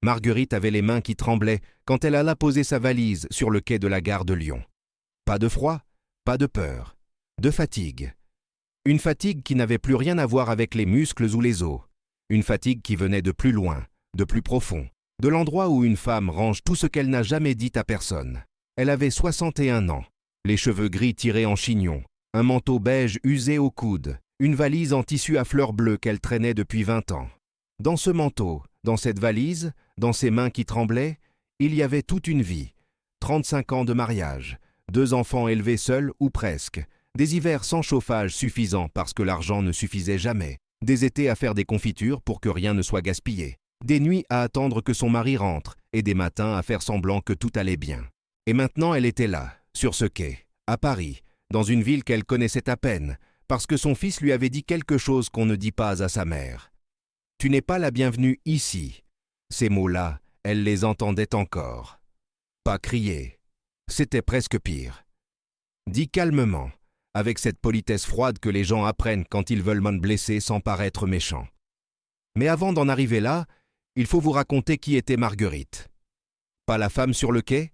Marguerite avait les mains qui tremblaient quand elle alla poser sa valise sur le quai de la gare de Lyon. Pas de froid, pas de peur, de fatigue. Une fatigue qui n'avait plus rien à voir avec les muscles ou les os. Une fatigue qui venait de plus loin, de plus profond, de l'endroit où une femme range tout ce qu'elle n'a jamais dit à personne. Elle avait 61 ans, les cheveux gris tirés en chignon, un manteau beige usé au coude, une valise en tissu à fleurs bleues qu'elle traînait depuis 20 ans. Dans ce manteau, dans cette valise, dans ses mains qui tremblaient, il y avait toute une vie. 35 ans de mariage, 2 enfants élevés seuls ou presque, des hivers sans chauffage suffisant parce que l'argent ne suffisait jamais, des étés à faire des confitures pour que rien ne soit gaspillé, des nuits à attendre que son mari rentre et des matins à faire semblant que tout allait bien. Et maintenant elle était là, sur ce quai, à Paris, dans une ville qu'elle connaissait à peine, parce que son fils lui avait dit quelque chose qu'on ne dit pas à sa mère. « Tu n'es pas la bienvenue ici ». Ces mots-là, elle les entendait encore. Pas crier. C'était presque pire. Dit calmement, avec cette politesse froide que les gens apprennent quand ils veulent me blesser sans paraître méchants. Mais avant d'en arriver là, il faut vous raconter qui était Marguerite. Pas la femme sur le quai,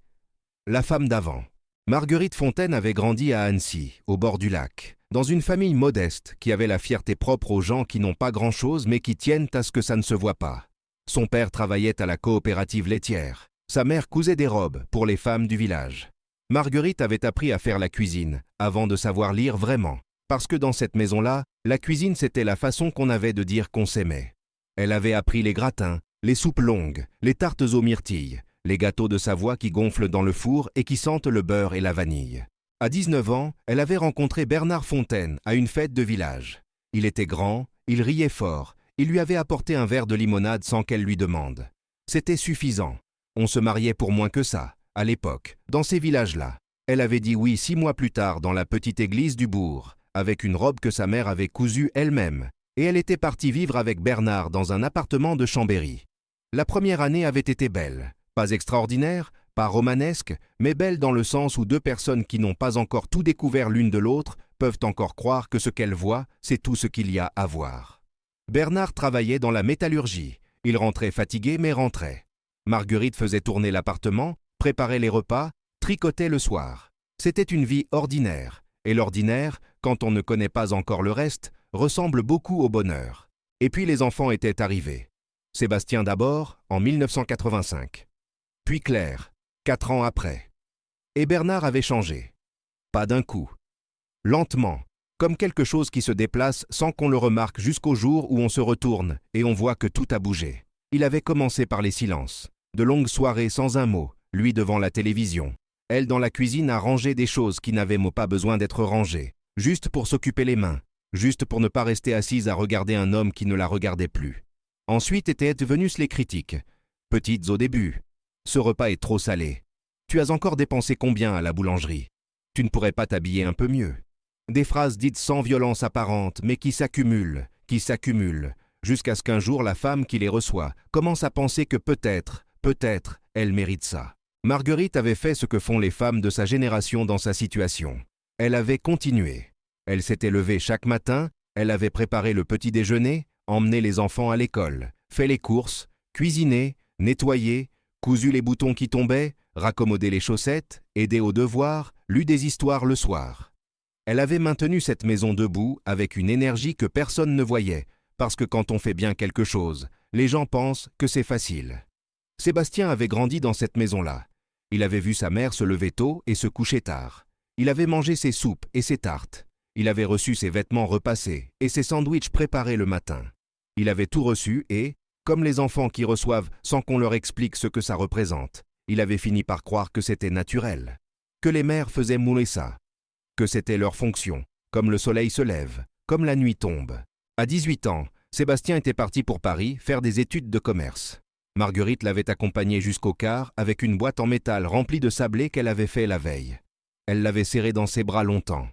la femme d'avant. Marguerite Fontaine avait grandi à Annecy, au bord du lac, dans une famille modeste qui avait la fierté propre aux gens qui n'ont pas grand-chose mais qui tiennent à ce que ça ne se voit pas. Son père travaillait à la coopérative laitière. Sa mère cousait des robes pour les femmes du village. Marguerite avait appris à faire la cuisine avant de savoir lire vraiment, parce que dans cette maison-là, la cuisine c'était la façon qu'on avait de dire qu'on s'aimait. Elle avait appris les gratins, les soupes longues, les tartes aux myrtilles, les gâteaux de Savoie qui gonflent dans le four et qui sentent le beurre et la vanille. À 19 ans, elle avait rencontré Bernard Fontaine à une fête de village. Il était grand, il riait fort, il lui avait apporté un verre de limonade sans qu'elle lui demande. C'était suffisant. On se mariait pour moins que ça, à l'époque, dans ces villages-là. Elle avait dit oui 6 mois plus tard dans la petite église du bourg, avec une robe que sa mère avait cousue elle-même, et elle était partie vivre avec Bernard dans un appartement de Chambéry. La première année avait été belle, pas extraordinaire, pas romanesque, mais belle dans le sens où 2 personnes qui n'ont pas encore tout découvert l'une de l'autre peuvent encore croire que ce qu'elles voient, c'est tout ce qu'il y a à voir. Bernard travaillait dans la métallurgie. Il rentrait fatigué mais rentrait. Marguerite faisait tourner l'appartement, préparait les repas, tricotait le soir. C'était une vie ordinaire. Et l'ordinaire, quand on ne connaît pas encore le reste, ressemble beaucoup au bonheur. Et puis les enfants étaient arrivés. Sébastien d'abord, en 1985. Puis Claire, 4 ans après. Et Bernard avait changé. Pas d'un coup. Lentement, comme quelque chose qui se déplace sans qu'on le remarque jusqu'au jour où on se retourne et on voit que tout a bougé. Il avait commencé par les silences. De longues soirées sans un mot, lui devant la télévision. Elle dans la cuisine à ranger des choses qui n'avaient pas besoin d'être rangées, juste pour s'occuper les mains, juste pour ne pas rester assise à regarder un homme qui ne la regardait plus. Ensuite étaient venues les critiques. Petites au début. Ce repas est trop salé. Tu as encore dépensé combien à la boulangerie? Tu ne pourrais pas t'habiller un peu mieux? Des phrases dites sans violence apparente, mais qui s'accumulent, jusqu'à ce qu'un jour la femme qui les reçoit commence à penser que peut-être, elle mérite ça. Marguerite avait fait ce que font les femmes de sa génération dans sa situation. Elle avait continué. Elle s'était levée chaque matin, elle avait préparé le petit déjeuner, emmené les enfants à l'école, fait les courses, cuisiné, nettoyé, cousu les boutons qui tombaient, raccommodé les chaussettes, aidé aux devoirs, lu des histoires le soir. Elle avait maintenu cette maison debout avec une énergie que personne ne voyait, parce que quand on fait bien quelque chose, les gens pensent que c'est facile. Sébastien avait grandi dans cette maison-là. Il avait vu sa mère se lever tôt et se coucher tard. Il avait mangé ses soupes et ses tartes. Il avait reçu ses vêtements repassés et ses sandwichs préparés le matin. Il avait tout reçu et, comme les enfants qui reçoivent sans qu'on leur explique ce que ça représente, il avait fini par croire que c'était naturel, que les mères faisaient mouler ça, que c'était leur fonction, comme le soleil se lève, comme la nuit tombe. À 18 ans, Sébastien était parti pour Paris faire des études de commerce. Marguerite l'avait accompagné jusqu'au car avec une boîte en métal remplie de sablés qu'elle avait fait la veille. Elle l'avait serré dans ses bras longtemps.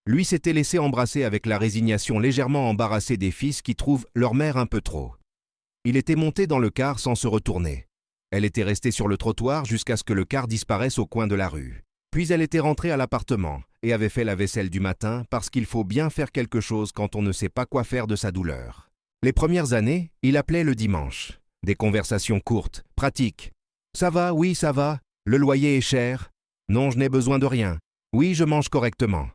Lui s'était laissé embrasser avec la résignation légèrement embarrassée des fils qui trouvent leur mère un peu trop. Il était monté dans le car sans se retourner. Elle était restée sur le trottoir jusqu'à ce que le car disparaisse au coin de la rue. Puis elle était rentrée à l'appartement et avait fait la vaisselle du matin parce qu'il faut bien faire quelque chose quand on ne sait pas quoi faire de sa douleur. Les premières années, il appelait le dimanche. Des conversations courtes, pratiques. Ça va, oui, ça va. Le loyer est cher. Non, je n'ai besoin de rien. Oui, je mange correctement.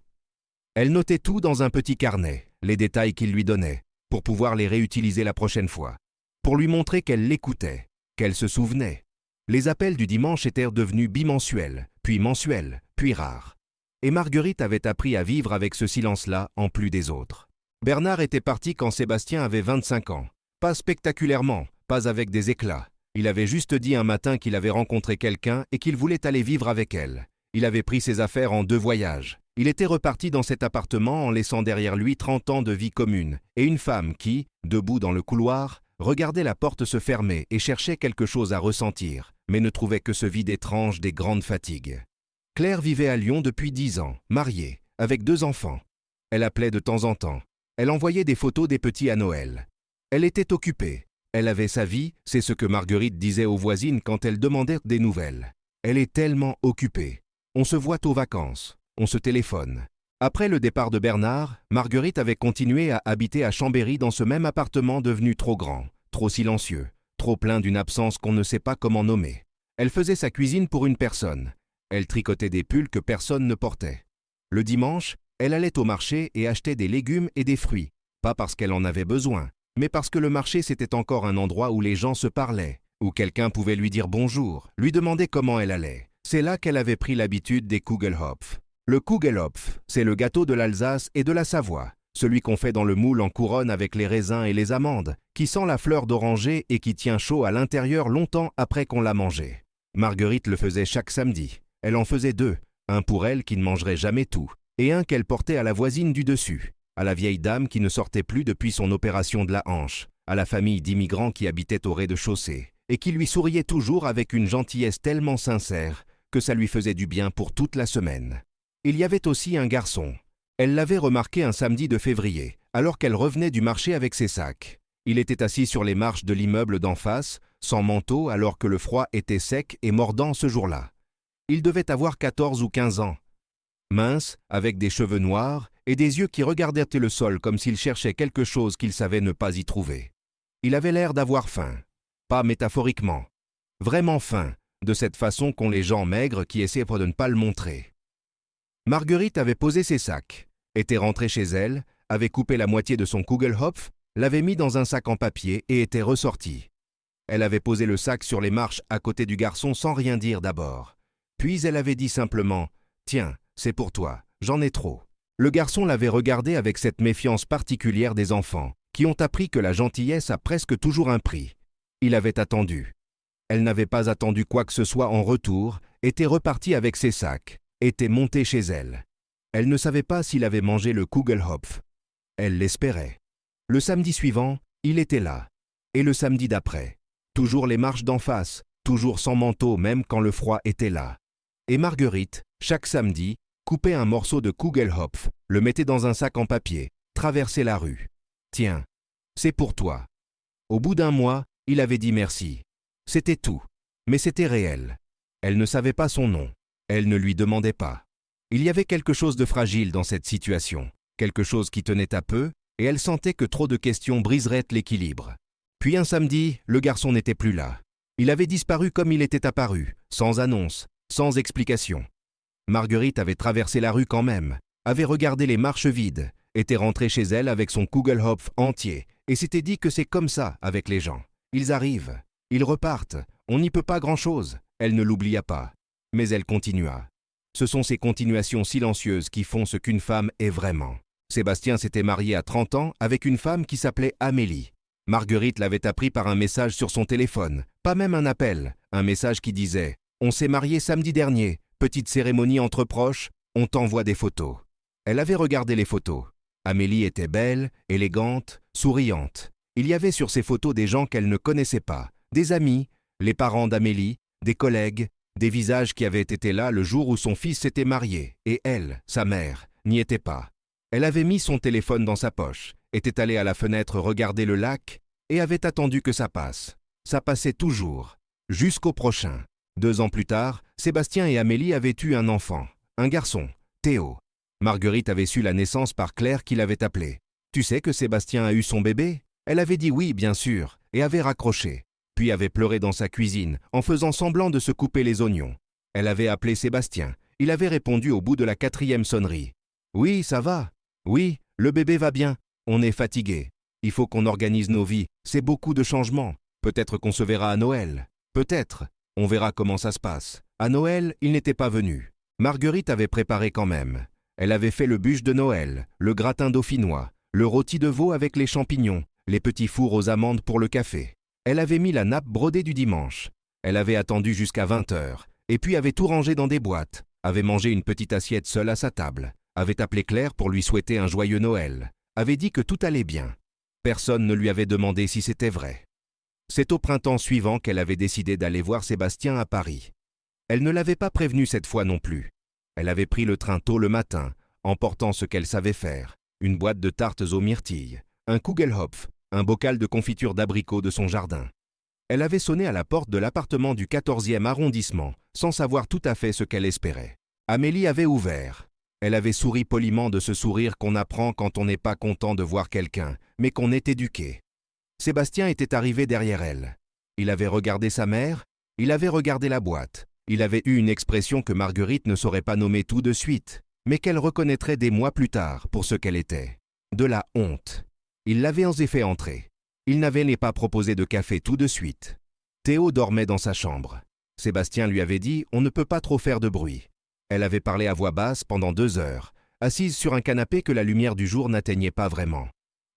Elle notait tout dans un petit carnet, les détails qu'il lui donnait, pour pouvoir les réutiliser la prochaine fois. Pour lui montrer qu'elle l'écoutait, qu'elle se souvenait. Les appels du dimanche étaient devenus bimensuels, puis mensuels, puis rares. Et Marguerite avait appris à vivre avec ce silence-là en plus des autres. Bernard était parti quand Sébastien avait 25 ans. Pas spectaculairement, pas avec des éclats. Il avait juste dit un matin qu'il avait rencontré quelqu'un et qu'il voulait aller vivre avec elle. Il avait pris ses affaires en 2 voyages. Il était reparti dans cet appartement en laissant derrière lui 30 ans de vie commune et une femme qui, debout dans le couloir, regardait la porte se fermer et cherchait quelque chose à ressentir, mais ne trouvait que ce vide étrange des grandes fatigues. Claire vivait à Lyon depuis 10 ans, mariée, avec 2 enfants. Elle appelait de temps en temps. Elle envoyait des photos des petits à Noël. Elle était occupée. Elle avait sa vie, c'est ce que Marguerite disait aux voisines quand elles demandaient des nouvelles. Elle est tellement occupée. On se voit aux vacances. On se téléphone. Après le départ de Bernard, Marguerite avait continué à habiter à Chambéry dans ce même appartement devenu trop grand, trop silencieux, trop plein d'une absence qu'on ne sait pas comment nommer. Elle faisait sa cuisine pour une personne. Elle tricotait des pulls que personne ne portait. Le dimanche, elle allait au marché et achetait des légumes et des fruits, pas parce qu'elle en avait besoin, mais parce que le marché c'était encore un endroit où les gens se parlaient, où quelqu'un pouvait lui dire bonjour, lui demander comment elle allait. C'est là qu'elle avait pris l'habitude des Kugelhopf. Le Kugelhopf, c'est le gâteau de l'Alsace et de la Savoie, celui qu'on fait dans le moule en couronne avec les raisins et les amandes, qui sent la fleur d'oranger et qui tient chaud à l'intérieur longtemps après qu'on l'a mangé. Marguerite le faisait chaque samedi. Elle en faisait 2, un pour elle qui ne mangerait jamais tout, et un qu'elle portait à la voisine du dessus, à la vieille dame qui ne sortait plus depuis son opération de la hanche, à la famille d'immigrants qui habitaient au rez-de-chaussée, et qui lui souriait toujours avec une gentillesse tellement sincère que ça lui faisait du bien pour toute la semaine. Il y avait aussi un garçon. Elle l'avait remarqué un samedi de février, alors qu'elle revenait du marché avec ses sacs. Il était assis sur les marches de l'immeuble d'en face, sans manteau alors que le froid était sec et mordant ce jour-là. Il devait avoir 14 ou 15 ans. Mince, avec des cheveux noirs et des yeux qui regardaient le sol comme s'il cherchait quelque chose qu'il savait ne pas y trouver. Il avait l'air d'avoir faim. Pas métaphoriquement. Vraiment faim, de cette façon qu'ont les gens maigres qui essaient de ne pas le montrer. Marguerite avait posé ses sacs, était rentrée chez elle, avait coupé la moitié de son Kugelhopf, l'avait mis dans un sac en papier et était ressortie. Elle avait posé le sac sur les marches à côté du garçon sans rien dire d'abord. Puis elle avait dit simplement « Tiens, c'est pour toi, j'en ai trop ». Le garçon l'avait regardée avec cette méfiance particulière des enfants, qui ont appris que la gentillesse a presque toujours un prix. Il avait attendu. Elle n'avait pas attendu quoi que ce soit en retour, était repartie avec ses sacs, était montée chez elle. Elle ne savait pas s'il avait mangé le Kugelhopf. Elle l'espérait. Le samedi suivant, il était là. Et le samedi d'après. Toujours les marches d'en face, toujours sans manteau même quand le froid était là. Et Marguerite, chaque samedi, coupait un morceau de Kugelhopf, le mettait dans un sac en papier, traversait la rue. « Tiens, c'est pour toi. » Au bout d'un mois, il avait dit merci. C'était tout, mais c'était réel. Elle ne savait pas son nom. Elle ne lui demandait pas. Il y avait quelque chose de fragile dans cette situation, quelque chose qui tenait à peu, et elle sentait que trop de questions briseraient l'équilibre. Puis un samedi, le garçon n'était plus là. Il avait disparu comme il était apparu, sans annonce, sans explication. Marguerite avait traversé la rue quand même, avait regardé les marches vides, était rentrée chez elle avec son Kugelhopf entier, et s'était dit que c'est comme ça avec les gens. Ils arrivent, ils repartent, on n'y peut pas grand-chose. Elle ne l'oublia pas. Mais elle continua. Ce sont ces continuations silencieuses qui font ce qu'une femme est vraiment. Sébastien s'était marié à 30 ans avec une femme qui s'appelait Amélie. Marguerite l'avait appris par un message sur son téléphone, pas même un appel, un message qui disait « On s'est marié samedi dernier, petite cérémonie entre proches, on t'envoie des photos. » Elle avait regardé les photos. Amélie était belle, élégante, souriante. Il y avait sur ces photos des gens qu'elle ne connaissait pas, des amis, les parents d'Amélie, des collègues, des visages qui avaient été là le jour où son fils s'était marié, et elle, sa mère, n'y était pas. Elle avait mis son téléphone dans sa poche, était allée à la fenêtre regarder le lac, et avait attendu que ça passe. Ça passait toujours, jusqu'au prochain. 2 ans plus tard, Sébastien et Amélie avaient eu un enfant, un garçon, Théo. Marguerite avait su la naissance par Claire qui l'avait appelé. « Tu sais que Sébastien a eu son bébé ?» Elle avait dit oui, bien sûr, et avait raccroché. puis avait pleuré dans sa cuisine, en faisant semblant de se couper les oignons. Elle avait appelé Sébastien. Il avait répondu au bout de la 4e sonnerie. « Oui, ça va. Oui, le bébé va bien. On est fatigué. Il faut qu'on organise nos vies. C'est beaucoup de changements. Peut-être qu'on se verra à Noël. Peut-être. On verra comment ça se passe. À Noël, il n'était pas venu. Marguerite avait préparé quand même. Elle avait fait le bûche de Noël, le gratin dauphinois, le rôti de veau avec les champignons, les petits fours aux amandes pour le café. Elle avait mis la nappe brodée du dimanche. Elle avait attendu jusqu'à 20h, et puis avait tout rangé dans des boîtes, avait mangé une petite assiette seule à sa table, avait appelé Claire pour lui souhaiter un joyeux Noël, avait dit que tout allait bien. Personne ne lui avait demandé si c'était vrai. C'est au printemps suivant qu'elle avait décidé d'aller voir Sébastien à Paris. Elle ne l'avait pas prévenu cette fois non plus. Elle avait pris le train tôt le matin, emportant ce qu'elle savait faire, une boîte de tartes aux myrtilles, un Kugelhopf, un bocal de confiture d'abricot de son jardin. Elle avait sonné à la porte de l'appartement du 14e arrondissement, sans savoir tout à fait ce qu'elle espérait. Amélie avait ouvert. Elle avait souri poliment de ce sourire qu'on apprend quand on n'est pas content de voir quelqu'un, mais qu'on est éduqué. Sébastien était arrivé derrière elle. Il avait regardé sa mère, il avait regardé la boîte. Il avait eu une expression que Marguerite ne saurait pas nommer tout de suite, mais qu'elle reconnaîtrait des mois plus tard pour ce qu'elle était. De la honte. Il l'avait en effet entrée. Il n'avait pas proposé de café tout de suite. Théo dormait dans sa chambre. Sébastien lui avait dit « On ne peut pas trop faire de bruit ». Elle avait parlé à voix basse pendant 2 heures, assise sur un canapé que la lumière du jour n'atteignait pas vraiment.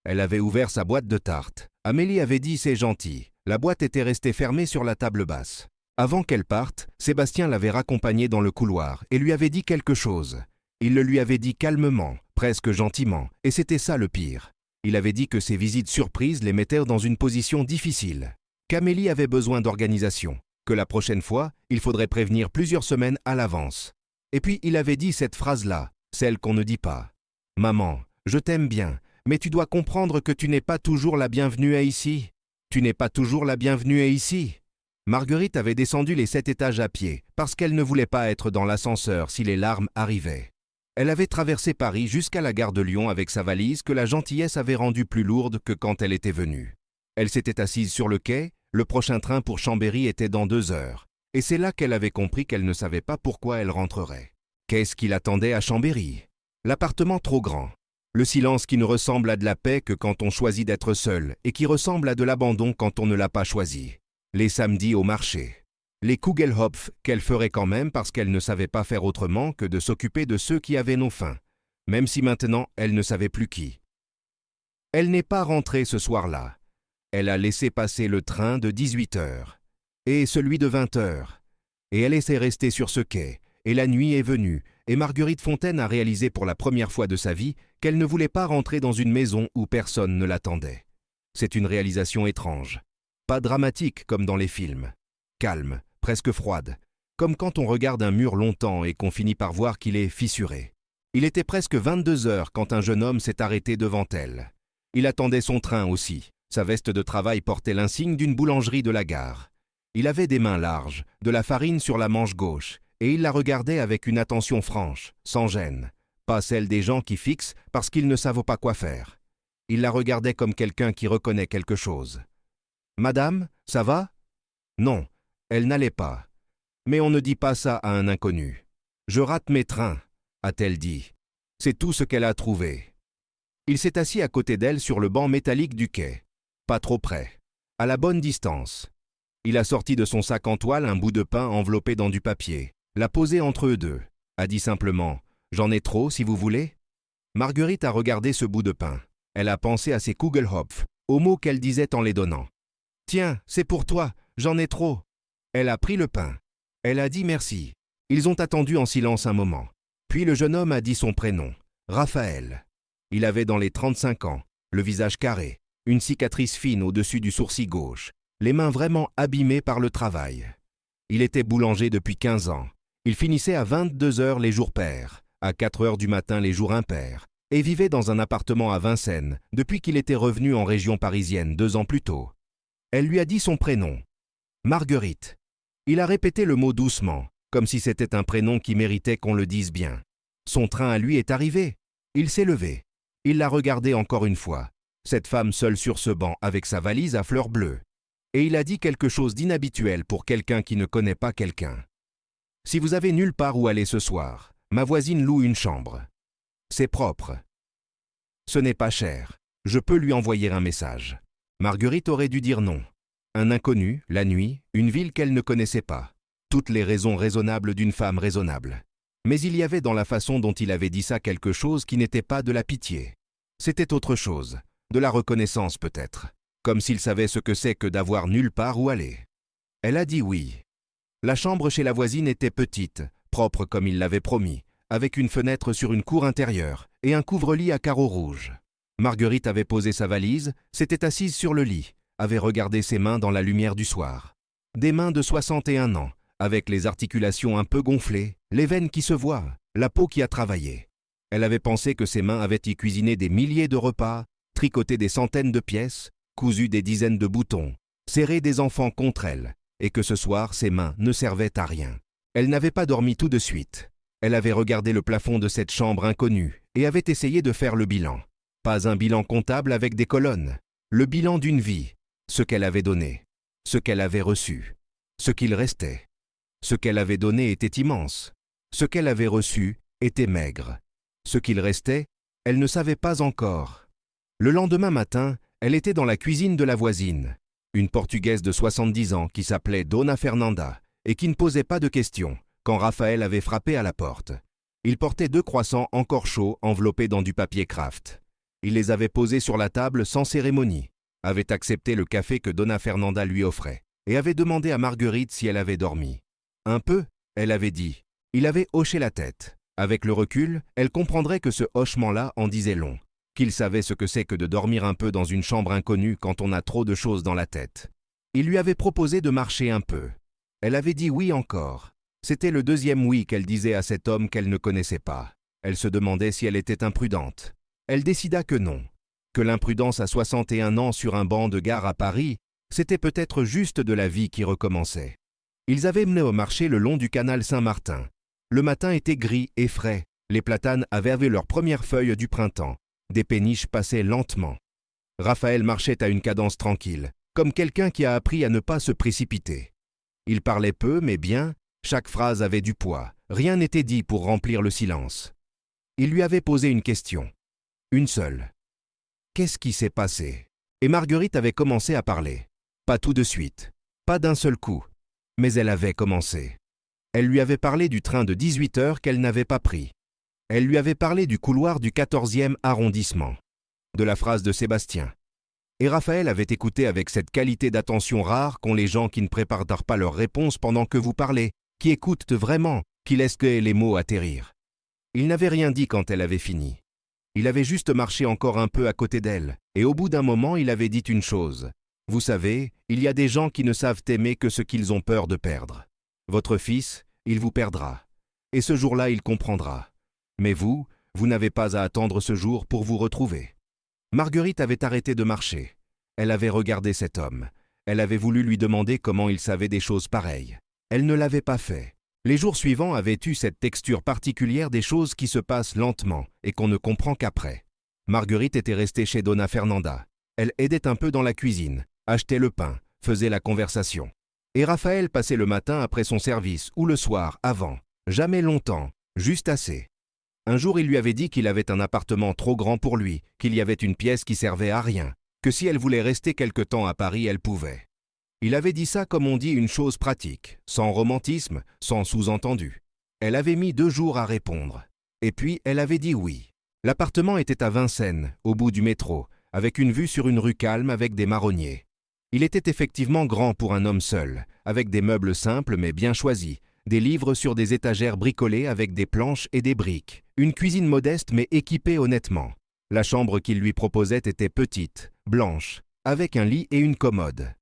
Elle avait ouvert sa boîte de tartes. Amélie avait dit « C'est gentil ». La boîte était restée fermée sur la table basse. Avant qu'elle parte, Sébastien l'avait raccompagnée dans le couloir et lui avait dit quelque chose. Il le lui avait dit calmement, presque gentiment, et c'était ça le pire. Il avait dit que ces visites surprises les mettaient dans une position difficile, qu'Amélie avait besoin d'organisation, que la prochaine fois, il faudrait prévenir plusieurs semaines à l'avance. Et puis il avait dit cette phrase-là, celle qu'on ne dit pas. « Maman, je t'aime bien, mais tu dois comprendre que tu n'es pas toujours la bienvenue ici. Tu n'es pas toujours la bienvenue ici. » Marguerite avait descendu les 7 étages à pied, parce qu'elle ne voulait pas être dans l'ascenseur si les larmes arrivaient. Elle avait traversé Paris jusqu'à la gare de Lyon avec sa valise que la gentillesse avait rendue plus lourde que quand elle était venue. Elle s'était assise sur le quai, le prochain train pour Chambéry était dans 2 heures, et c'est là qu'elle avait compris qu'elle ne savait pas pourquoi elle rentrerait. Qu'est-ce qui l'attendait à Chambéry? L'appartement trop grand. Le silence qui ne ressemble à de la paix que quand on choisit d'être seul, et qui ressemble à de l'abandon quand on ne l'a pas choisi. Les samedis au marché. Les Kugelhopf qu'elle ferait quand même parce qu'elle ne savait pas faire autrement que de s'occuper de ceux qui avaient nos faims, même si maintenant elle ne savait plus qui. Elle n'est pas rentrée ce soir-là. Elle a laissé passer le train de 18h et celui de 20h, et elle s'est restée sur ce quai, et la nuit est venue, et Marguerite Fontaine a réalisé pour la première fois de sa vie qu'elle ne voulait pas rentrer dans une maison où personne ne l'attendait. C'est une réalisation étrange. Pas dramatique comme dans les films. Calme, presque froide, comme quand on regarde un mur longtemps et qu'on finit par voir qu'il est fissuré. Il était presque 22h quand un jeune homme s'est arrêté devant elle. Il attendait son train aussi. Sa veste de travail portait l'insigne d'une boulangerie de la gare. Il avait des mains larges, de la farine sur la manche gauche, et il la regardait avec une attention franche, sans gêne, pas celle des gens qui fixent parce qu'ils ne savent pas quoi faire. Il la regardait comme quelqu'un qui reconnaît quelque chose. « Madame, ça va ?» Non, elle n'allait pas. Mais on ne dit pas ça à un inconnu. « Je rate mes trains », a-t-elle dit. C'est tout ce qu'elle a trouvé. Il s'est assis à côté d'elle sur le banc métallique du quai. Pas trop près, à la bonne distance. Il a sorti de son sac en toile un bout de pain enveloppé dans du papier, l'a posé entre eux deux, a dit simplement « J'en ai trop, si vous voulez ?» Marguerite a regardé ce bout de pain. Elle a pensé à ses Kugelhopf, aux mots qu'elle disait en les donnant. « Tiens, c'est pour toi, j'en ai trop. » Elle a pris le pain. Elle a dit merci. Ils ont attendu en silence un moment. Puis le jeune homme a dit son prénom, Raphaël. Il avait dans les 35 ans, le visage carré, une cicatrice fine au-dessus du sourcil gauche, les mains vraiment abîmées par le travail. Il était boulanger depuis 15 ans. Il finissait à 22h les jours pairs, à 4h du matin les jours impairs, et vivait dans un appartement à Vincennes depuis qu'il était revenu en région parisienne 2 ans plus tôt. Elle lui a dit son prénom, Marguerite. Il a répété le mot doucement, comme si c'était un prénom qui méritait qu'on le dise bien. Son train à lui est arrivé. Il s'est levé. Il l'a regardée encore une fois, cette femme seule sur ce banc avec sa valise à fleurs bleues. Et il a dit quelque chose d'inhabituel pour quelqu'un qui ne connaît pas quelqu'un. « Si vous avez nulle part où aller ce soir, ma voisine loue une chambre. C'est propre. Ce n'est pas cher. Je peux lui envoyer un message. » Marguerite aurait dû dire non. Un inconnu, la nuit, une ville qu'elle ne connaissait pas. Toutes les raisons raisonnables d'une femme raisonnable. Mais il y avait dans la façon dont il avait dit ça quelque chose qui n'était pas de la pitié. C'était autre chose, de la reconnaissance peut-être, comme s'il savait ce que c'est que d'avoir nulle part où aller. Elle a dit oui. La chambre chez la voisine était petite, propre comme il l'avait promis, avec une fenêtre sur une cour intérieure et un couvre-lit à carreaux rouges. Marguerite avait posé sa valise, s'était assise sur le lit, avait regardé ses mains dans la lumière du soir. Des mains de 61 ans, avec les articulations un peu gonflées, les veines qui se voient, la peau qui a travaillé. Elle avait pensé que ses mains avaient y cuisiné des milliers de repas, tricoté des centaines de pièces, cousu des dizaines de boutons, serré des enfants contre elle, et que ce soir ses mains ne servaient à rien. Elle n'avait pas dormi tout de suite. Elle avait regardé le plafond de cette chambre inconnue et avait essayé de faire le bilan. Pas un bilan comptable avec des colonnes. Le bilan d'une vie, ce qu'elle avait donné, ce qu'elle avait reçu, ce qu'il restait. Ce qu'elle avait donné était immense. Ce qu'elle avait reçu était maigre. Ce qu'il restait, elle ne savait pas encore. Le lendemain matin, elle était dans la cuisine de la voisine, une Portugaise de 70 ans qui s'appelait Dona Fernanda et qui ne posait pas de questions quand Raphaël avait frappé à la porte. Il portait 2 croissants encore chauds enveloppés dans du papier Kraft. Il les avait posés sur la table sans cérémonie, avait accepté le café que Dona Fernanda lui offrait et avait demandé à Marguerite si elle avait dormi. Un peu, elle avait dit. Il avait hoché la tête. Avec le recul, elle comprendrait que ce hochement-là en disait long, qu'il savait ce que c'est que de dormir un peu dans une chambre inconnue quand on a trop de choses dans la tête. Il lui avait proposé de marcher un peu. Elle avait dit oui encore. C'était le 2e oui qu'elle disait à cet homme qu'elle ne connaissait pas. Elle se demandait si elle était imprudente. Elle décida que non, que l'imprudence à 61 ans sur un banc de gare à Paris, c'était peut-être juste de la vie qui recommençait. Ils avaient mené au marché le long du canal Saint-Martin. Le matin était gris et frais, les platanes avaient leurs premières feuilles du printemps, des péniches passaient lentement. Raphaël marchait à une cadence tranquille, comme quelqu'un qui a appris à ne pas se précipiter. Il parlait peu mais bien, chaque phrase avait du poids, rien n'était dit pour remplir le silence. Il lui avait posé une question. Une seule. Qu'est-ce qui s'est passé? Et Marguerite avait commencé à parler. Pas tout de suite, pas d'un seul coup, mais elle avait commencé. Elle lui avait parlé du train de 18 heures qu'elle n'avait pas pris. Elle lui avait parlé du couloir du 14e arrondissement, de la phrase de Sébastien. Et Raphaël avait écouté avec cette qualité d'attention rare qu'ont les gens qui ne préparent pas leurs réponses pendant que vous parlez, qui écoutent vraiment, qui laissent les mots atterrir. Il n'avait rien dit quand elle avait fini. Il avait juste marché encore un peu à côté d'elle, et au bout d'un moment, il avait dit une chose. Vous savez, il y a des gens qui ne savent aimer que ce qu'ils ont peur de perdre. Votre fils, il vous perdra. Et ce jour-là, il comprendra. Mais vous n'avez pas à attendre ce jour pour vous retrouver. Marguerite avait arrêté de marcher. Elle avait regardé cet homme. Elle avait voulu lui demander comment il savait des choses pareilles. Elle ne l'avait pas fait. Les jours suivants avaient eu cette texture particulière des choses qui se passent lentement et qu'on ne comprend qu'après. Marguerite était restée chez Dona Fernanda. Elle aidait un peu dans la cuisine, achetait le pain, faisait la conversation. Et Raphaël passait le matin après son service ou le soir avant. Jamais longtemps, juste assez. Un jour, il lui avait dit qu'il avait un appartement trop grand pour lui, qu'il y avait une pièce qui servait à rien, que si elle voulait rester quelque temps à Paris, elle pouvait. Il avait dit ça comme on dit une chose pratique, sans romantisme, sans sous-entendu. Elle avait mis 2 jours à répondre. Et puis, elle avait dit oui. L'appartement était à Vincennes, au bout du métro, avec une vue sur une rue calme avec des marronniers. Il était effectivement grand pour un homme seul, avec des meubles simples mais bien choisis, des livres sur des étagères bricolées avec des planches et des briques, une cuisine modeste mais équipée honnêtement. La chambre qu'il lui proposait était petite, blanche, avec un lit et une commode.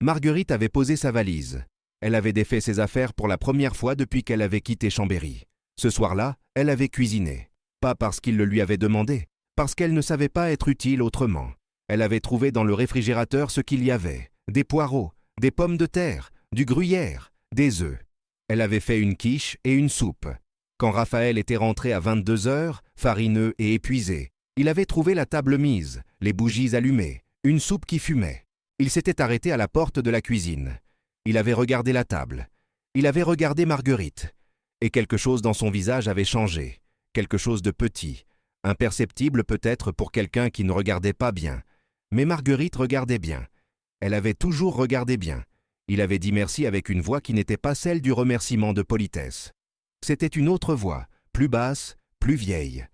Marguerite avait posé sa valise. Elle avait défait ses affaires pour la première fois depuis qu'elle avait quitté Chambéry. Ce soir-là, elle avait cuisiné. Pas parce qu'il le lui avait demandé, parce qu'elle ne savait pas être utile autrement. Elle avait trouvé dans le réfrigérateur ce qu'il y avait, des poireaux, des pommes de terre, du gruyère, des œufs. Elle avait fait une quiche et une soupe. Quand Raphaël était rentré à 22 heures, farineux et épuisé, il avait trouvé la table mise, les bougies allumées, une soupe qui fumait. Il s'était arrêté à la porte de la cuisine. Il avait regardé la table. Il avait regardé Marguerite. Et quelque chose dans son visage avait changé. Quelque chose de petit, imperceptible peut-être pour quelqu'un qui ne regardait pas bien. Mais Marguerite regardait bien. Elle avait toujours regardé bien. Il avait dit merci avec une voix qui n'était pas celle du remerciement de politesse. C'était une autre voix, plus basse, plus vieille.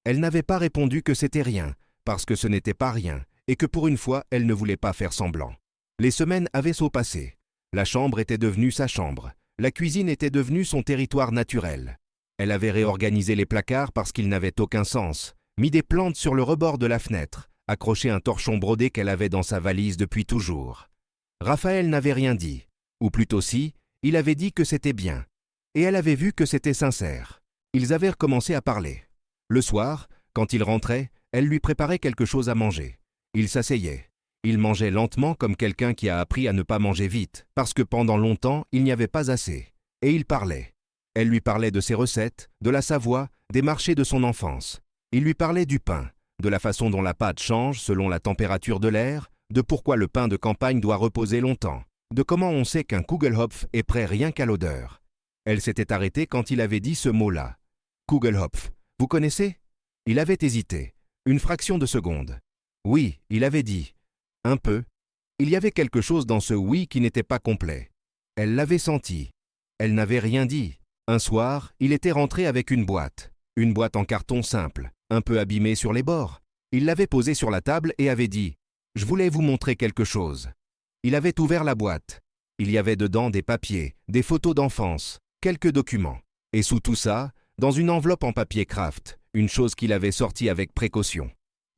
Elle n'avait pas répondu que c'était rien, parce que ce n'était pas rien, et que pour une fois, elle ne voulait pas faire semblant. Les semaines avaient passé. La chambre était devenue sa chambre. La cuisine était devenue son territoire naturel. Elle avait réorganisé les placards parce qu'ils n'avaient aucun sens, mis des plantes sur le rebord de la fenêtre, accroché un torchon brodé qu'elle avait dans sa valise depuis toujours. Raphaël n'avait rien dit, ou plutôt si, il avait dit que c'était bien. Et elle avait vu que c'était sincère. Ils avaient recommencé à parler. Le soir, quand il rentrait, elle lui préparait quelque chose à manger. Il s'asseyait. Il mangeait lentement comme quelqu'un qui a appris à ne pas manger vite, parce que pendant longtemps, il n'y avait pas assez. Et il parlait. Elle lui parlait de ses recettes, de la Savoie, des marchés de son enfance. Il lui parlait du pain, de la façon dont la pâte change selon la température de l'air, de pourquoi le pain de campagne doit reposer longtemps, de comment on sait qu'un Kugelhopf est prêt rien qu'à l'odeur. Elle s'était arrêtée quand il avait dit ce mot-là. Kugelhopf, vous connaissez? Il avait hésité, une fraction de seconde. Oui, il avait dit. Un peu. Il y avait quelque chose dans ce oui qui n'était pas complet. Elle l'avait senti. Elle n'avait rien dit. Un soir, il était rentré avec une boîte en carton simple, un peu abîmée sur les bords. Il l'avait posée sur la table et avait dit « Je voulais vous montrer quelque chose ». Il avait ouvert la boîte. Il y avait dedans des papiers, des photos d'enfance, quelques documents. Et sous tout ça, dans une enveloppe en papier craft, une chose qu'il avait sortie avec précaution.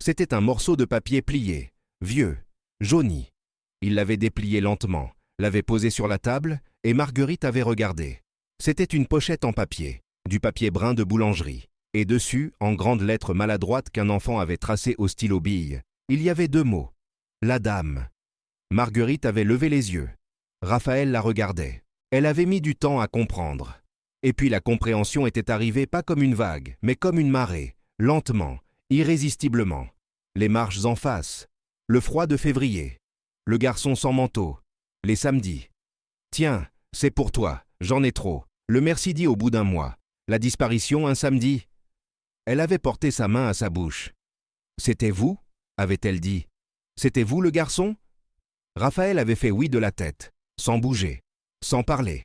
C'était un morceau de papier plié, vieux, jauni. Il l'avait déplié lentement, l'avait posé sur la table, et Marguerite avait regardé. C'était une pochette en papier, du papier brun de boulangerie, et dessus, en grandes lettres maladroites qu'un enfant avait tracées au stylo bille, il y avait 2 mots. La dame. Marguerite avait levé les yeux. Raphaël la regardait. Elle avait mis du temps à comprendre. Et puis la compréhension était arrivée pas comme une vague, mais comme une marée, lentement, irrésistiblement. Les marches en face, le froid de février, le garçon sans manteau, les samedis. Tiens, c'est pour toi, j'en ai trop. Le merci dit au bout d'un mois. La disparition un samedi. Elle avait porté sa main à sa bouche. C'était vous? Avait-elle dit. C'était vous le garçon? Raphaël avait fait oui de la tête, sans bouger, sans parler,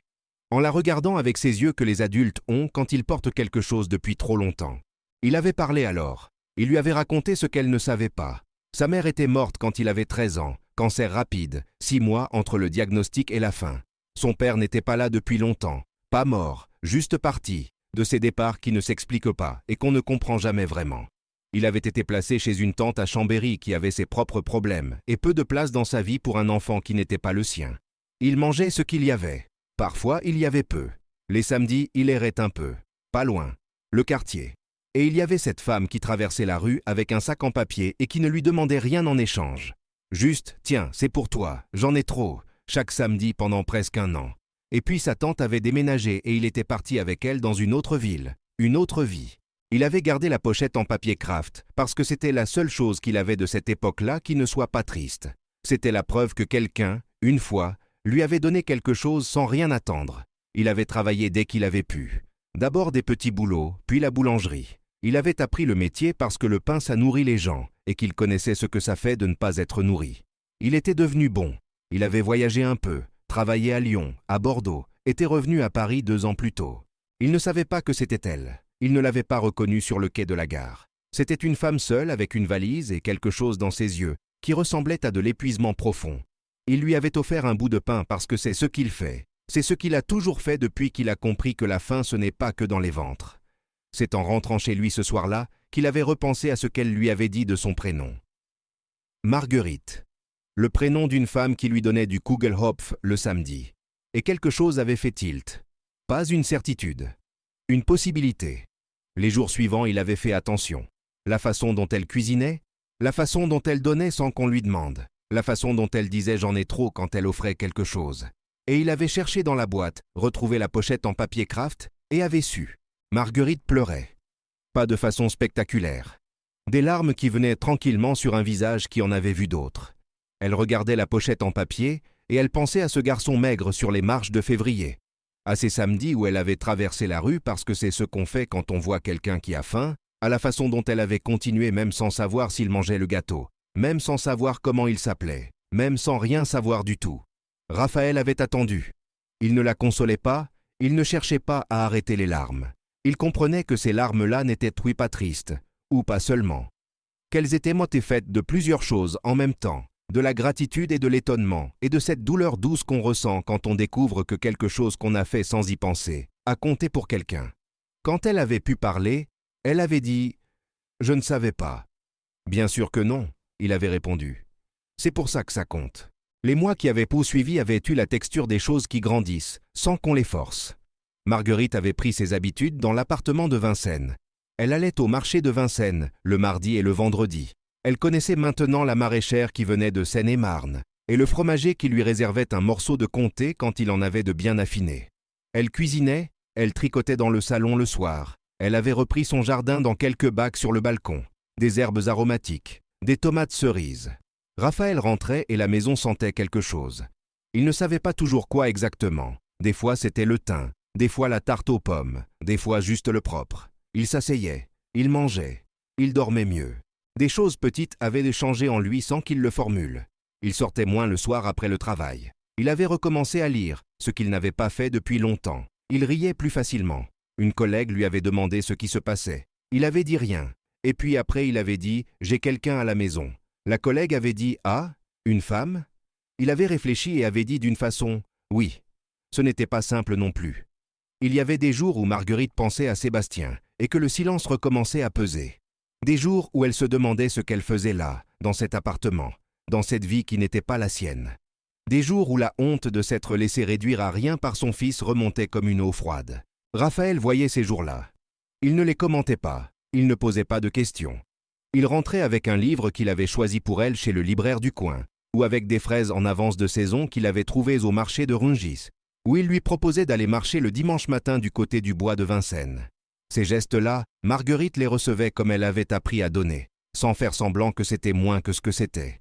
en la regardant avec ces yeux que les adultes ont quand ils portent quelque chose depuis trop longtemps. Il avait parlé alors. Il lui avait raconté ce qu'elle ne savait pas. Sa mère était morte quand il avait 13 ans, cancer rapide, 6 mois entre le diagnostic et la fin. Son père n'était pas là depuis longtemps, pas mort, juste parti, de ces départs qui ne s'expliquent pas et qu'on ne comprend jamais vraiment. Il avait été placé chez une tante à Chambéry qui avait ses propres problèmes et peu de place dans sa vie pour un enfant qui n'était pas le sien. Il mangeait ce qu'il y avait. Parfois, il y avait peu. Les samedis, il errait un peu. Pas loin. Le quartier. Et il y avait cette femme qui traversait la rue avec un sac en papier et qui ne lui demandait rien en échange. Juste, tiens, c'est pour toi, j'en ai trop, chaque samedi pendant presque 1 an. Et puis sa tante avait déménagé et il était parti avec elle dans une autre ville, une autre vie. Il avait gardé la pochette en papier craft parce que c'était la seule chose qu'il avait de cette époque-là qui ne soit pas triste. C'était la preuve que quelqu'un, une fois, lui avait donné quelque chose sans rien attendre. Il avait travaillé dès qu'il avait pu. D'abord des petits boulots, puis la boulangerie. Il avait appris le métier parce que le pain ça nourrit les gens et qu'il connaissait ce que ça fait de ne pas être nourri. Il était devenu bon. Il avait voyagé un peu, travaillé à Lyon, à Bordeaux, était revenu à Paris 2 ans plus tôt. Il ne savait pas que c'était elle. Il ne l'avait pas reconnue sur le quai de la gare. C'était une femme seule avec une valise et quelque chose dans ses yeux qui ressemblait à de l'épuisement profond. Il lui avait offert un bout de pain parce que c'est ce qu'il fait. C'est ce qu'il a toujours fait depuis qu'il a compris que la faim ce n'est pas que dans les ventres. C'est en rentrant chez lui ce soir-là qu'il avait repensé à ce qu'elle lui avait dit de son prénom. Marguerite. Le prénom d'une femme qui lui donnait du Kugelhopf le samedi. Et quelque chose avait fait tilt. Pas une certitude. Une possibilité. Les jours suivants, il avait fait attention. La façon dont elle cuisinait, la façon dont elle donnait sans qu'on lui demande, la façon dont elle disait « j'en ai trop » quand elle offrait quelque chose. Et il avait cherché dans la boîte, retrouvé la pochette en papier craft et avait su. Marguerite pleurait. Pas de façon spectaculaire. Des larmes qui venaient tranquillement sur un visage qui en avait vu d'autres. Elle regardait la pochette en papier et elle pensait à ce garçon maigre sur les marches de février, à ces samedis où elle avait traversé la rue parce que c'est ce qu'on fait quand on voit quelqu'un qui a faim, à la façon dont elle avait continué même sans savoir s'il mangeait le gâteau, même sans savoir comment il s'appelait, même sans rien savoir du tout. Raphaël avait attendu. Il ne la consolait pas, il ne cherchait pas à arrêter les larmes. Il comprenait que ces larmes-là n'étaient oui pas tristes, ou pas seulement. Qu'elles étaient motivées faites de plusieurs choses en même temps, de la gratitude et de l'étonnement, et de cette douleur douce qu'on ressent quand on découvre que quelque chose qu'on a fait sans y penser a compté pour quelqu'un. Quand elle avait pu parler, elle avait dit « Je ne savais pas ». « Bien sûr que non », il avait répondu. « C'est pour ça que ça compte ». Les mois qui avaient poursuivi avaient eu la texture des choses qui grandissent, sans qu'on les force. Marguerite avait pris ses habitudes dans l'appartement de Vincennes. Elle allait au marché de Vincennes, le mardi et le vendredi. Elle connaissait maintenant la maraîchère qui venait de Seine-et-Marne, et le fromager qui lui réservait un morceau de comté quand il en avait de bien affiné. Elle cuisinait, elle tricotait dans le salon le soir. Elle avait repris son jardin dans quelques bacs sur le balcon, des herbes aromatiques, des tomates cerises. Raphaël rentrait et la maison sentait quelque chose. Il ne savait pas toujours quoi exactement. Des fois c'était le thym, des fois la tarte aux pommes, des fois juste le propre. Il s'asseyait, il mangeait, il dormait mieux. Des choses petites avaient changé en lui sans qu'il le formule. Il sortait moins le soir après le travail. Il avait recommencé à lire, ce qu'il n'avait pas fait depuis longtemps. Il riait plus facilement. Une collègue lui avait demandé ce qui se passait. Il avait dit rien. Et puis après il avait dit « J'ai quelqu'un à la maison ». La collègue avait dit « Ah, une femme ?» Il avait réfléchi et avait dit d'une façon « Oui ». Ce n'était pas simple non plus. Il y avait des jours où Marguerite pensait à Sébastien et que le silence recommençait à peser. Des jours où elle se demandait ce qu'elle faisait là, dans cet appartement, dans cette vie qui n'était pas la sienne. Des jours où la honte de s'être laissé réduire à rien par son fils remontait comme une eau froide. Raphaël voyait ces jours-là. Il ne les commentait pas, il ne posait pas de questions. Il rentrait avec un livre qu'il avait choisi pour elle chez le libraire du coin, ou avec des fraises en avance de saison qu'il avait trouvées au marché de Rungis, où il lui proposait d'aller marcher le dimanche matin du côté du bois de Vincennes. Ces gestes-là, Marguerite les recevait comme elle avait appris à donner, sans faire semblant que c'était moins que ce que c'était.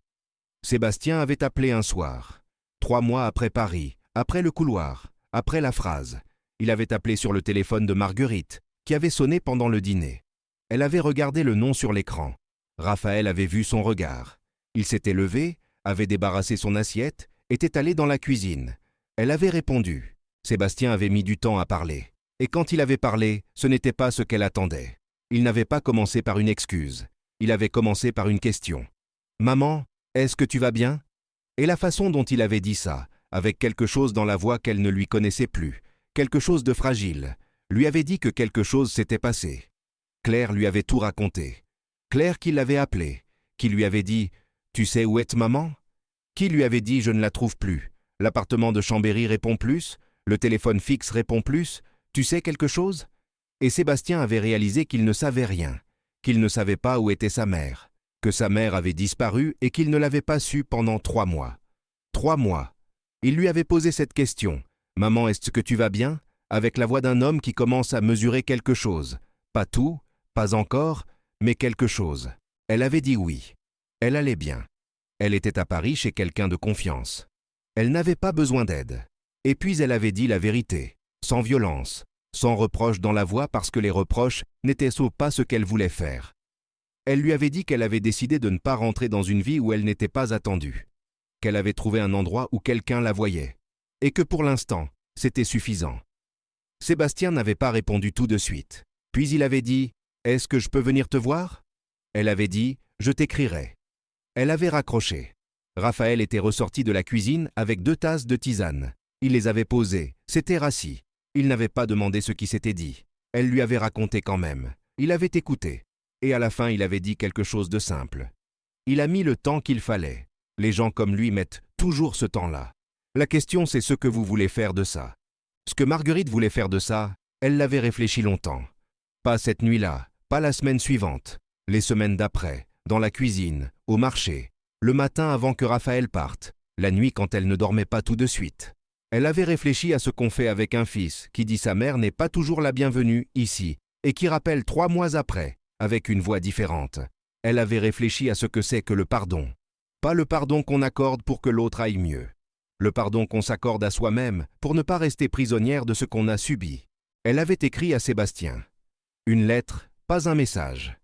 Sébastien avait appelé un soir, 3 mois après Paris, après le couloir, après la phrase. Il avait appelé sur le téléphone de Marguerite, qui avait sonné pendant le dîner. Elle avait regardé le nom sur l'écran. Raphaël avait vu son regard. Il s'était levé, avait débarrassé son assiette, était allé dans la cuisine. Elle avait répondu. Sébastien avait mis du temps à parler. Et quand il avait parlé, ce n'était pas ce qu'elle attendait. Il n'avait pas commencé par une excuse. Il avait commencé par une question. « Maman, est-ce que tu vas bien ?» Et la façon dont il avait dit ça, avec quelque chose dans la voix qu'elle ne lui connaissait plus, quelque chose de fragile, lui avait dit que quelque chose s'était passé. Claire lui avait tout raconté. Claire qui l'avait appelé, qui lui avait dit « Tu sais où est maman ?» Qui lui avait dit « Je ne la trouve plus ?» L'appartement de Chambéry répond plus, le téléphone fixe répond plus, tu sais quelque chose ? Et Sébastien avait réalisé qu'il ne savait rien, qu'il ne savait pas où était sa mère, que sa mère avait disparu et qu'il ne l'avait pas su pendant 3 mois. 3 mois. Il lui avait posé cette question « Maman, est-ce que tu vas bien ?» avec la voix d'un homme qui commence à mesurer quelque chose. Pas tout, pas encore, mais quelque chose. Elle avait dit oui. Elle allait bien. Elle était à Paris chez quelqu'un de confiance. Elle n'avait pas besoin d'aide. Et puis elle avait dit la vérité, sans violence, sans reproche dans la voix parce que les reproches n'étaient pas ce qu'elle voulait faire. Elle lui avait dit qu'elle avait décidé de ne pas rentrer dans une vie où elle n'était pas attendue, qu'elle avait trouvé un endroit où quelqu'un la voyait, et que pour l'instant, c'était suffisant. Sébastien n'avait pas répondu tout de suite. Puis il avait dit « Est-ce que je peux venir te voir ?» Elle avait dit « Je t'écrirai ». Elle avait raccroché. Raphaël était ressorti de la cuisine avec 2 tasses de tisane. Il les avait posées, s'était rassis. Il n'avait pas demandé ce qui s'était dit. Elle lui avait raconté quand même. Il avait écouté. Et à la fin, il avait dit quelque chose de simple. Il a mis le temps qu'il fallait. Les gens comme lui mettent toujours ce temps-là. La question, c'est ce que vous voulez faire de ça. Ce que Marguerite voulait faire de ça, elle l'avait réfléchi longtemps. Pas cette nuit-là, pas la semaine suivante, les semaines d'après, dans la cuisine, au marché, le matin avant que Raphaël parte, la nuit quand elle ne dormait pas tout de suite. Elle avait réfléchi à ce qu'on fait avec un fils qui dit sa mère n'est pas toujours la bienvenue ici et qui rappelle 3 mois après, avec une voix différente. Elle avait réfléchi à ce que c'est que le pardon. Pas le pardon qu'on accorde pour que l'autre aille mieux. Le pardon qu'on s'accorde à soi-même pour ne pas rester prisonnière de ce qu'on a subi. Elle avait écrit à Sébastien. Une lettre, pas un message.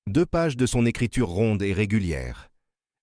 2 pages de son écriture ronde et régulière.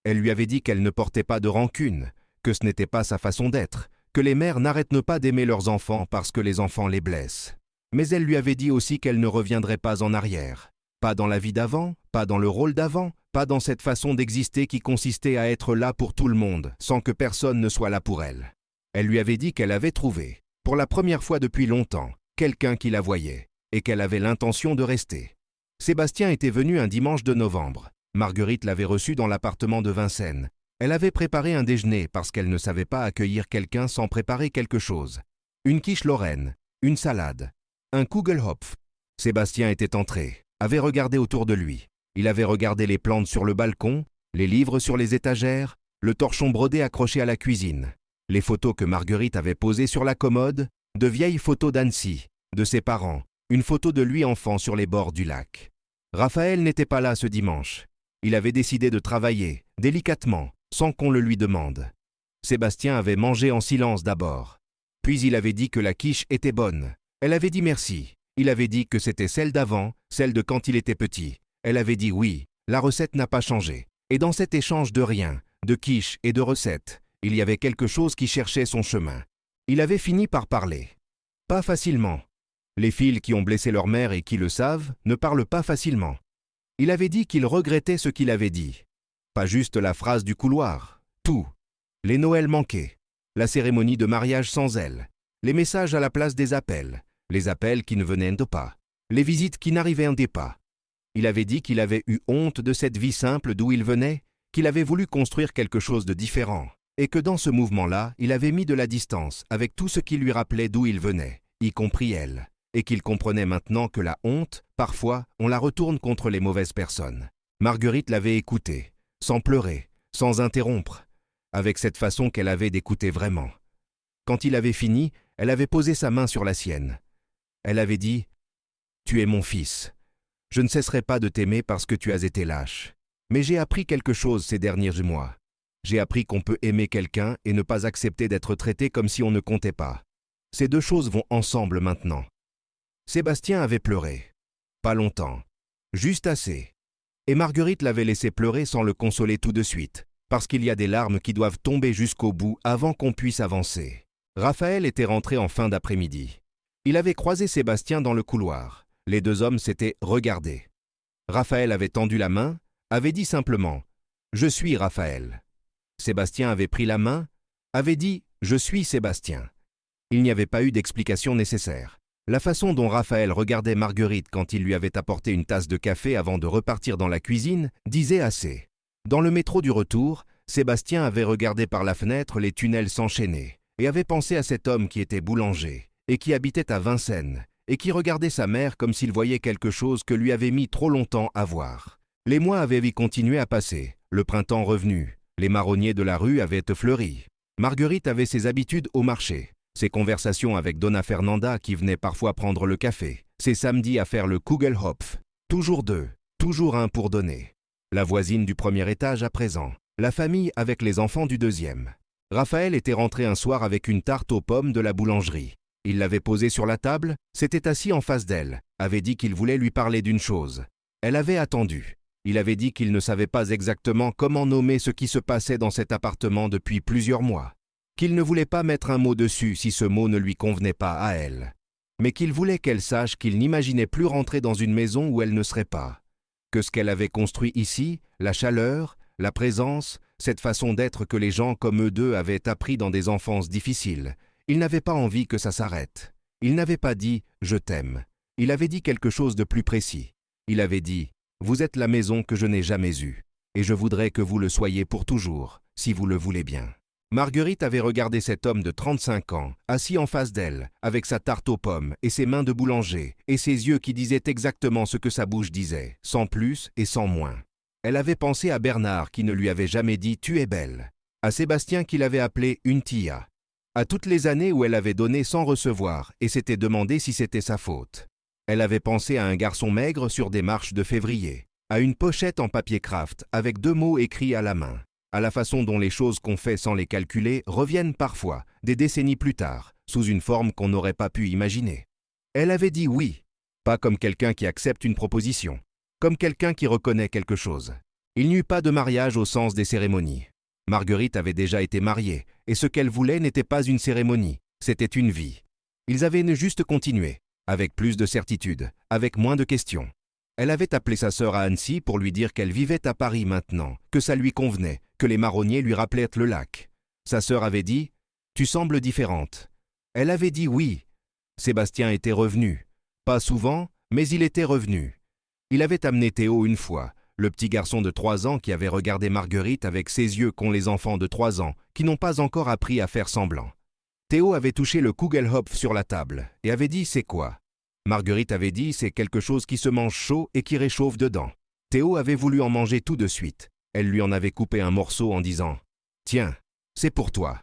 Elle lui avait dit qu'elle ne portait pas de rancune, que ce n'était pas sa façon d'être, que les mères n'arrêtent pas d'aimer leurs enfants parce que les enfants les blessent. Mais elle lui avait dit aussi qu'elle ne reviendrait pas en arrière. Pas dans la vie d'avant, pas dans le rôle d'avant, pas dans cette façon d'exister qui consistait à être là pour tout le monde, sans que personne ne soit là pour elle. Elle lui avait dit qu'elle avait trouvé, pour la première fois depuis longtemps, quelqu'un qui la voyait, et qu'elle avait l'intention de rester. Sébastien était venu un dimanche de novembre. Marguerite l'avait reçu dans l'appartement de Vincennes. Elle avait préparé un déjeuner parce qu'elle ne savait pas accueillir quelqu'un sans préparer quelque chose. Une quiche lorraine, une salade, un Kugelhopf. Sébastien était entré, avait regardé autour de lui. Il avait regardé les plantes sur le balcon, les livres sur les étagères, le torchon brodé accroché à la cuisine, les photos que Marguerite avait posées sur la commode, de vieilles photos d'Annecy, de ses parents, une photo de lui enfant sur les bords du lac. Raphaël n'était pas là ce dimanche. Il avait décidé de travailler, délicatement, sans qu'on le lui demande. Sébastien avait mangé en silence d'abord. Puis il avait dit que la quiche était bonne. Elle avait dit merci. Il avait dit que c'était celle d'avant, celle de quand il était petit. Elle avait dit oui, la recette n'a pas changé. Et dans cet échange de rien, de quiche et de recettes, il y avait quelque chose qui cherchait son chemin. Il avait fini par parler. Pas facilement. Les filles qui ont blessé leur mère et qui le savent ne parlent pas facilement. Il avait dit qu'il regrettait ce qu'il avait dit. Pas juste la phrase du couloir, tout. Les Noëls manqués, la cérémonie de mariage sans elle, les messages à la place des appels, les appels qui ne venaient pas, les visites qui n'arrivaient pas. Il avait dit qu'il avait eu honte de cette vie simple d'où il venait, qu'il avait voulu construire quelque chose de différent, et que dans ce mouvement-là, il avait mis de la distance avec tout ce qui lui rappelait d'où il venait, y compris elle, et qu'il comprenait maintenant que la honte, parfois, on la retourne contre les mauvaises personnes. Marguerite l'avait écouté, sans pleurer, sans interrompre, avec cette façon qu'elle avait d'écouter vraiment. Quand il avait fini, elle avait posé sa main sur la sienne. Elle avait dit « Tu es mon fils. Je ne cesserai pas de t'aimer parce que tu as été lâche. Mais j'ai appris quelque chose ces derniers mois. J'ai appris qu'on peut aimer quelqu'un et ne pas accepter d'être traité comme si on ne comptait pas. Ces 2 choses vont ensemble maintenant. » Sébastien avait pleuré. Pas longtemps. Juste assez. Et Marguerite l'avait laissé pleurer sans le consoler tout de suite, parce qu'il y a des larmes qui doivent tomber jusqu'au bout avant qu'on puisse avancer. Raphaël était rentré en fin d'après-midi. Il avait croisé Sébastien dans le couloir. Les 2 hommes s'étaient regardés. Raphaël avait tendu la main, avait dit simplement « Je suis Raphaël ». Sébastien avait pris la main, avait dit « Je suis Sébastien ». Il n'y avait pas eu d'explication nécessaire. La façon dont Raphaël regardait Marguerite quand il lui avait apporté une tasse de café avant de repartir dans la cuisine disait assez. Dans le métro du retour, Sébastien avait regardé par la fenêtre les tunnels s'enchaîner et avait pensé à cet homme qui était boulanger et qui habitait à Vincennes et qui regardait sa mère comme s'il voyait quelque chose que lui avait mis trop longtemps à voir. Les mois avaient continué à passer, le printemps revenu, les marronniers de la rue avaient fleuri. Marguerite avait ses habitudes au marché. Ses conversations avec Donna Fernanda qui venait parfois prendre le café, ses samedis à faire le Kugelhopf, toujours 2, toujours un pour donner. La voisine du premier étage à présent, la famille avec les enfants du 2e. Raphaël était rentré un soir avec une tarte aux pommes de la boulangerie. Il l'avait posée sur la table, s'était assis en face d'elle, avait dit qu'il voulait lui parler d'une chose. Elle avait attendu. Il avait dit qu'il ne savait pas exactement comment nommer ce qui se passait dans cet appartement depuis plusieurs mois. Qu'il ne voulait pas mettre un mot dessus si ce mot ne lui convenait pas à elle, mais qu'il voulait qu'elle sache qu'il n'imaginait plus rentrer dans une maison où elle ne serait pas, que ce qu'elle avait construit ici, la chaleur, la présence, cette façon d'être que les gens comme eux 2 avaient appris dans des enfances difficiles, il n'avait pas envie que ça s'arrête. Il n'avait pas dit « je t'aime ». Il avait dit quelque chose de plus précis. Il avait dit « vous êtes la maison que je n'ai jamais eue, et je voudrais que vous le soyez pour toujours, si vous le voulez bien ». Marguerite avait regardé cet homme de 35 ans, assis en face d'elle, avec sa tarte aux pommes et ses mains de boulanger, et ses yeux qui disaient exactement ce que sa bouche disait, sans plus et sans moins. Elle avait pensé à Bernard qui ne lui avait jamais dit « tu es belle », à Sébastien qui l'avait appelé une tia, à toutes les années où elle avait donné sans recevoir et s'était demandé si c'était sa faute. Elle avait pensé à un garçon maigre sur des marches de février, à une pochette en papier craft avec 2 mots écrits à la main, à la façon dont les choses qu'on fait sans les calculer reviennent parfois, des décennies plus tard, sous une forme qu'on n'aurait pas pu imaginer. Elle avait dit oui, pas comme quelqu'un qui accepte une proposition, comme quelqu'un qui reconnaît quelque chose. Il n'y eut pas de mariage au sens des cérémonies. Marguerite avait déjà été mariée, et ce qu'elle voulait n'était pas une cérémonie, c'était une vie. Ils avaient juste continué, avec plus de certitude, avec moins de questions. Elle avait appelé sa sœur à Annecy pour lui dire qu'elle vivait à Paris maintenant, que ça lui convenait, que les marronniers lui rappelaient le lac. Sa sœur avait dit « Tu sembles différente ». Elle avait dit oui. Sébastien était revenu. Pas souvent, mais il était revenu. Il avait amené Théo une fois, le petit garçon de 3 ans qui avait regardé Marguerite avec ses yeux qu'ont les enfants de 3 ans, qui n'ont pas encore appris à faire semblant. Théo avait touché le Kugelhopf sur la table et avait dit « C'est quoi ?» Marguerite avait dit « C'est quelque chose qui se mange chaud et qui réchauffe dedans ». Théo avait voulu en manger tout de suite. Elle lui en avait coupé un morceau en disant « Tiens, c'est pour toi.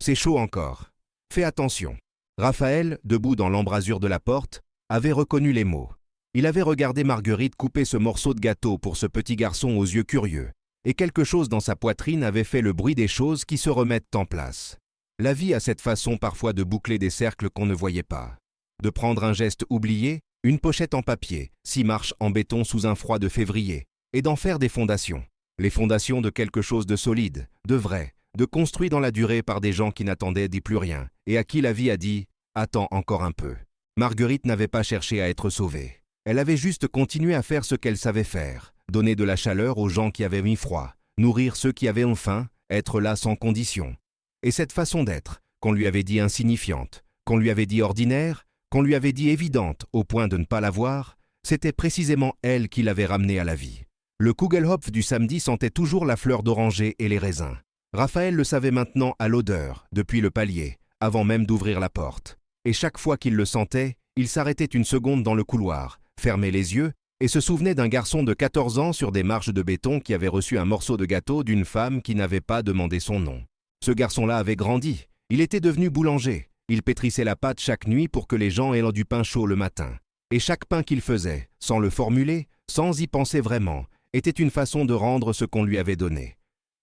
C'est chaud encore. Fais attention. » Raphaël, debout dans l'embrasure de la porte, avait reconnu les mots. Il avait regardé Marguerite couper ce morceau de gâteau pour ce petit garçon aux yeux curieux, et quelque chose dans sa poitrine avait fait le bruit des choses qui se remettent en place. La vie a cette façon parfois de boucler des cercles qu'on ne voyait pas. De prendre un geste oublié, une pochette en papier, 6 marches en béton sous un froid de février, et d'en faire des fondations. Les fondations de quelque chose de solide, de vrai, de construit dans la durée par des gens qui n'attendaient dit plus rien, et à qui la vie a dit « Attends encore un peu ». Marguerite n'avait pas cherché à être sauvée. Elle avait juste continué à faire ce qu'elle savait faire, donner de la chaleur aux gens qui avaient mis froid, nourrir ceux qui avaient faim, être là sans condition. Et cette façon d'être, qu'on lui avait dit insignifiante, qu'on lui avait dit ordinaire, qu'on lui avait dit évidente au point de ne pas la voir, c'était précisément elle qui l'avait ramenée à la vie. Le Kugelhopf du samedi sentait toujours la fleur d'oranger et les raisins. Raphaël le savait maintenant à l'odeur, depuis le palier, avant même d'ouvrir la porte. Et chaque fois qu'il le sentait, il s'arrêtait une seconde dans le couloir, fermait les yeux et se souvenait d'un garçon de 14 ans sur des marches de béton qui avait reçu un morceau de gâteau d'une femme qui n'avait pas demandé son nom. Ce garçon-là avait grandi, il était devenu boulanger. Il pétrissait la pâte chaque nuit pour que les gens aient du pain chaud le matin. Et chaque pain qu'il faisait, sans le formuler, sans y penser vraiment, était une façon de rendre ce qu'on lui avait donné.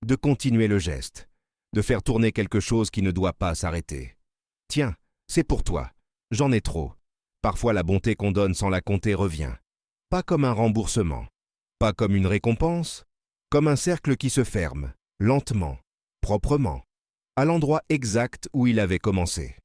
De continuer le geste. De faire tourner quelque chose qui ne doit pas s'arrêter. Tiens, c'est pour toi. J'en ai trop. Parfois la bonté qu'on donne sans la compter revient. Pas comme un remboursement. Pas comme une récompense. Comme un cercle qui se ferme, lentement, proprement, à l'endroit exact où il avait commencé.